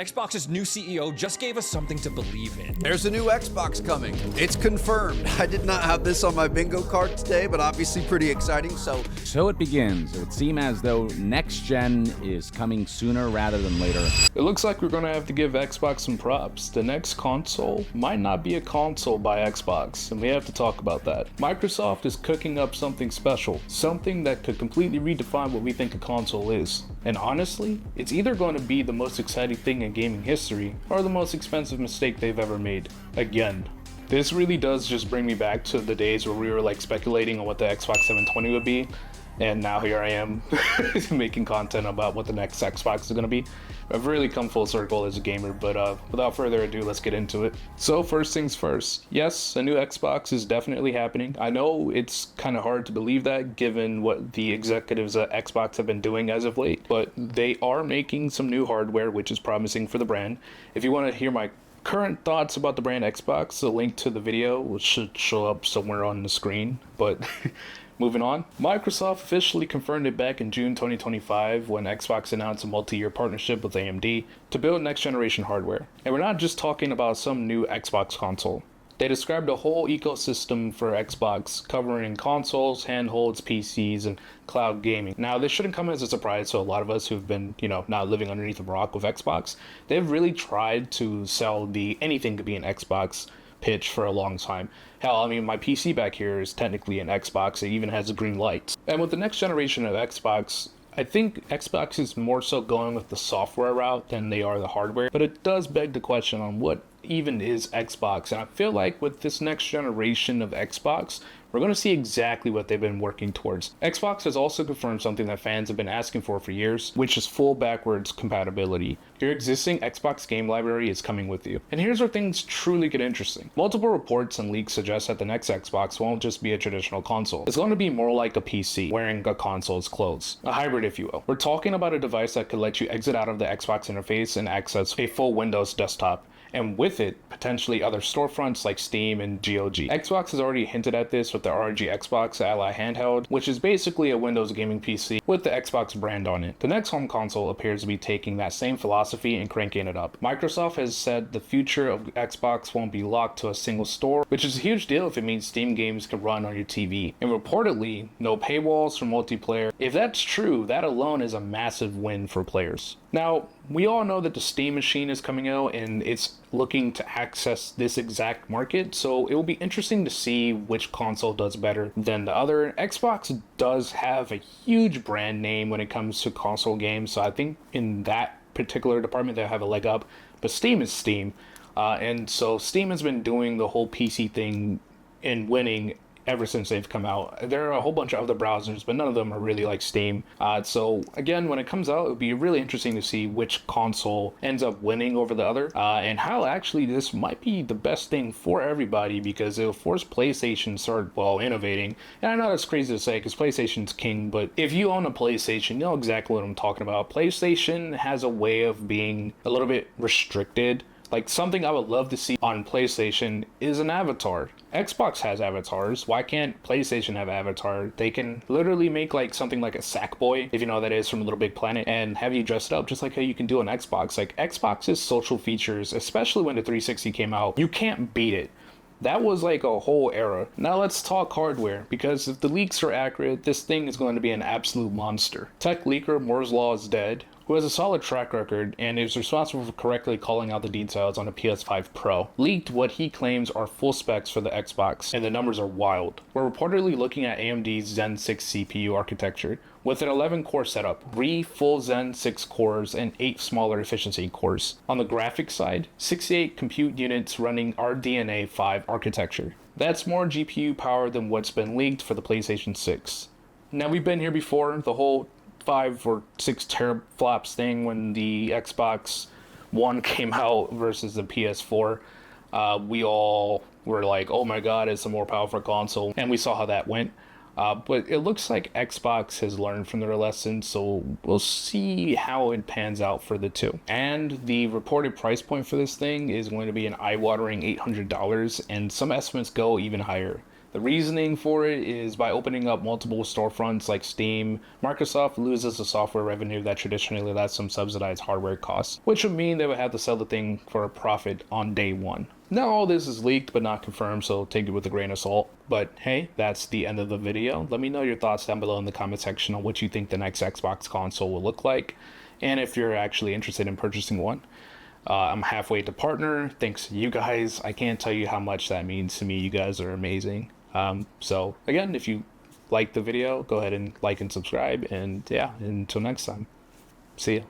Xbox's new CEO just gave us something to believe in. There's a new Xbox coming. It's confirmed. I did not have this on my bingo card today, but obviously pretty exciting, So it begins. It would seem as though next gen is coming sooner rather than later. It looks like we're gonna have to give Xbox some props. The next console might not be a console by Xbox, and we have to talk about that. Microsoft is cooking up something special, something that could completely redefine what we think a console is. And honestly, it's either going to be the most exciting thing in gaming history, or the most expensive mistake they've ever made. Again. This really does just bring me back to the days where we were like speculating on what the Xbox 720 would be, and now here I am making content about what the next Xbox is going to be. I've really come full circle as a gamer, but without further ado, let's get into it. So first things first, yes, a new Xbox is definitely happening. I know it's kind of hard to believe that given what the executives at Xbox have been doing as of late, but they are making some new hardware, which is promising for the brand. If you want to hear my current thoughts about the brand Xbox, the link to the video should show up somewhere on the screen, but moving on. Microsoft officially confirmed it back in June 2025 when Xbox announced a multi-year partnership with AMD to build next-generation hardware. And we're not just talking about some new Xbox console. They described a whole ecosystem for Xbox, covering consoles, handhelds, PCs, and cloud gaming. Now, this shouldn't come as a surprise to a lot of us who've been, not living underneath a rock with Xbox. They've really tried to sell the anything could be an Xbox pitch for a long time. Hell, I mean, my PC back here is technically an Xbox. It even has a green light. And with the next generation of Xbox, I think Xbox is more so going with the software route than they are the hardware. But it does beg the question on what even is Xbox. And I feel like with this next generation of Xbox, we're going to see exactly what they've been working towards. Xbox has also confirmed something that fans have been asking for years, which is full backwards compatibility. Your existing Xbox game library is coming with you. And here's where things truly get interesting. Multiple reports and leaks suggest that the next Xbox won't just be a traditional console. It's going to be more like a PC, wearing a console's clothes. A hybrid, if you will. We're talking about a device that could let you exit out of the Xbox interface and access a full Windows desktop, and with it, potentially other storefronts like Steam and GOG. Xbox has already hinted at this with the ROG Xbox Ally handheld, which is basically a Windows gaming PC with the Xbox brand on it. The next home console appears to be taking that same philosophy and cranking it up. Microsoft has said the future of Xbox won't be locked to a single store, which is a huge deal if it means Steam games can run on your TV. And reportedly, no paywalls for multiplayer. If that's true, that alone is a massive win for players. Now, we all know that the Steam machine is coming out and it's looking to access this exact market, so it will be interesting to see which console does better than the other. Xbox does have a huge brand name when it comes to console games, so I think in that particular department they'll have a leg up, but Steam is Steam, and so Steam has been doing the whole PC thing and winning ever since they've come out. There are a whole bunch of other browsers, but none of them are really like Steam. So again, when it comes out, it'll be really interesting to see which console ends up winning over the other, and how actually this might be the best thing for everybody, because it'll force PlayStation to start, innovating. And I know that's crazy to say because PlayStation's king, but if you own a PlayStation, you know exactly what I'm talking about. PlayStation has a way of being a little bit restricted. Like, something I would love to see on PlayStation is an avatar. Xbox has avatars. Why can't PlayStation have avatar? They can literally make like something like a Sackboy, if you know what that is, from Little Big Planet, and have you dressed up just like how you can do on Xbox. Like, Xbox's social features, especially when the 360 came out, you can't beat it. That was like a whole era. Now let's talk hardware, because if the leaks are accurate, this thing is going to be an absolute monster. Tech leaker Moore's Law is dead, who has a solid track record and is responsible for correctly calling out the details on the PS5 Pro, leaked what he claims are full specs for the Xbox, and the numbers are wild. We're reportedly looking at AMD's Zen 6 CPU architecture, with an 11-core setup, 3 full Zen 6 cores, and 8 smaller efficiency cores. On the graphics side, 68 compute units running RDNA 5 architecture. That's more GPU power than what's been leaked for the PlayStation 6. Now, we've been here before, the whole 5 or 6 teraflops thing when the Xbox One came out versus the PS4. We all were like, oh my god, it's a more powerful console, and we saw how that went. But it looks like Xbox has learned from their lessons, so we'll see how it pans out for the two. And the reported price point for this thing is going to be an eye-watering $800, and some estimates go even higher. The reasoning for it is by opening up multiple storefronts like Steam, Microsoft loses the software revenue that traditionally lets them subsidize hardware costs, which would mean they would have to sell the thing for a profit on day one. Now all this is leaked but not confirmed, so take it with a grain of salt. But hey, that's the end of the video. Let me know your thoughts down below in the comment section on what you think the next Xbox console will look like, and if you're actually interested in purchasing one. I'm halfway to partner, thanks to you guys. I can't tell you how much that means to me. You guys are amazing. So again, if you like the video, go ahead and like and subscribe, and yeah, until next time, see ya.